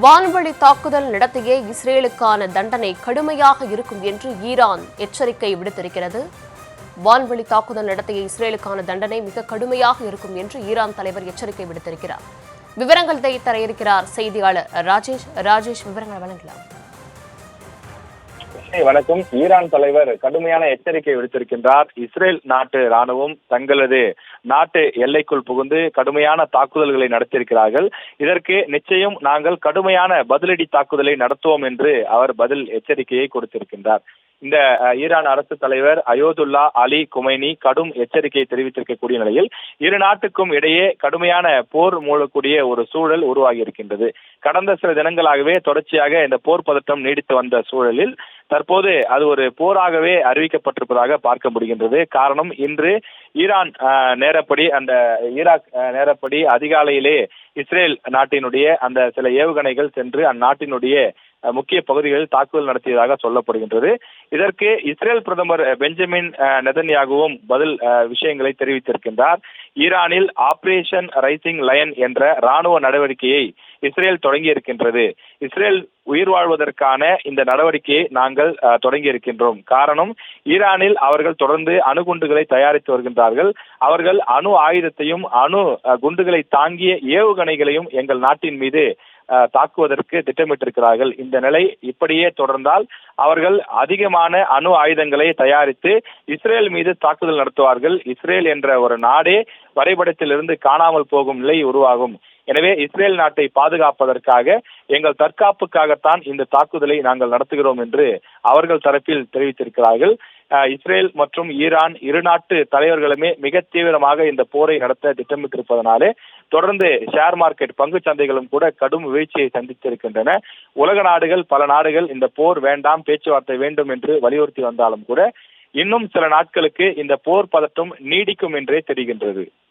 வான்வழி தாக்குதல் நடத்திய இஸ்ரேலுக்கான தண்டனை கடுமையாக இருக்கும் என்று ஈரான் எச்சரிக்கை விடுத்திருக்கிறது. வான்வழி தாக்குதல் நடத்திய இஸ்ரேலுக்கான தண்டனை மிக கடுமையாக இருக்கும் என்று ஈரான் தலைவர் எச்சரிக்கை விடுத்திருக்கிறார். விவரங்களை தர இருக்கிறார் செய்தியாளர் ராஜேஷ். விவரங்களை வழங்கலாம். வணக்கம். ஈரான் தலைவர் கடுமையான எச்சரிக்கை விடுத்திருக்கின்றார். இஸ்ரேல் நாட்டு ராணுவம் தங்களது நாட்டு எல்லைக்குள் புகுந்து கடுமையான தாக்குதல்களை நடத்தியிருக்கிறார்கள். இதற்கு நிச்சயம் நாங்கள் கடுமையான பதிலடி தாக்குதலை நடத்துவோம் என்று அவர் பதில் எச்சரிக்கையை கொடுத்திருக்கின்றார். இந்த ஈரான் அரசு தலைவர் அயோதுல்லா அலி குமைனி கடும் எச்சரிக்கையை தெரிவித்திருக்கக்கூடிய நிலையில் இரு நாட்டுக்கும் இடையே கடுமையான போர் மூழக்கூடிய ஒரு சூழல் உருவாகி இருக்கின்றது. கடந்த சில தினங்களாகவே தொடர்ச்சியாக இந்த போர் பதட்டம் நீடித்து வந்த சூழலில் தற்போது அது ஒரு போராகவே அறிவிக்கப்பட்டிருப்பதாக பார்க்க முடிகின்றது. காரணம், இன்று ஈரான் நேரப்படி ஈராக் நேரப்படி அதிகாலையிலே இஸ்ரேல் நாட்டினுடைய அந்த சில ஏவுகணைகள் சென்று அந்நாட்டினுடைய முக்கிய பகுதிகளில் தாக்குதல் நடத்தியதாக சொல்லப்படுகின்றது. இதற்கு இஸ்ரேல் பிரதமர் பெஞ்சமின் நெதன்யாகுவும் பதில் விஷயங்களை தெரிவித்திருக்கின்றார். ஈரானில் ஆபரேஷன் ரைசிங் லயன் என்ற ராணுவ நடவடிக்கையை இஸ்ரேல் தொடங்கி இருக்கின்றது. இஸ்ரேல் உயிர் வாழ்வதற்கான இந்த நடவடிக்கையை நாங்கள் தொடங்கி இருக்கின்றோம். காரணம், ஈரானில் அவர்கள் தொடர்ந்து அணுகுண்டுகளை தயாரித்து வருகின்றார்கள். அவர்கள் அணு ஆயுதத்தையும் அணு குண்டுகளை தாங்கிய ஏவுகணைகளையும் எங்கள் நாட்டின் மீது தாக்குவதற்கு திட்டமிட்டிருக்கிறார்கள். இந்த நிலை இப்படியே தொடர்ந்தால் அவர்கள் அதிகமான அணு ஆயுதங்களை தயாரித்து இஸ்ரேல் மீது தாக்குதல் நடத்துவார்கள். இஸ்ரேல் என்ற ஒரு நாடே வரைபடத்திலிருந்து காணாமல் போகும் நிலை உருவாகும். எனவே இஸ்ரேல் நாட்டை பாதுகாப்பதற்காக எங்கள் தற்காப்புக்காகத்தான் இந்த தாக்குதலை நாங்கள் நடத்துகிறோம் என்று அவர்கள் தரப்பில் தெரிவித்திருக்கிறார்கள். இஸ்ரேல் மற்றும் ஈரான் இரு நாட்டு தலைவர்களுமே மிக தீவிரமாக இந்த போரை நடத்த திட்டமிட்டிருப்பதனாலே தொடர்ந்து ஷேர் மார்க்கெட் பங்கு சந்தைகளும் கூட கடும் வீழ்ச்சியை சந்தித்திருக்கின்றன. உலக நாடுகள் பல நாடுகள் இந்த போர் வேண்டாம், பேச்சுவார்த்தை வேண்டும் என்று வலியுறுத்தி வந்தாலும் கூட இன்னும் சில நாட்களுக்கு இந்த போர் பதட்டம் நீடிக்கும் என்றே தெரிகின்றது.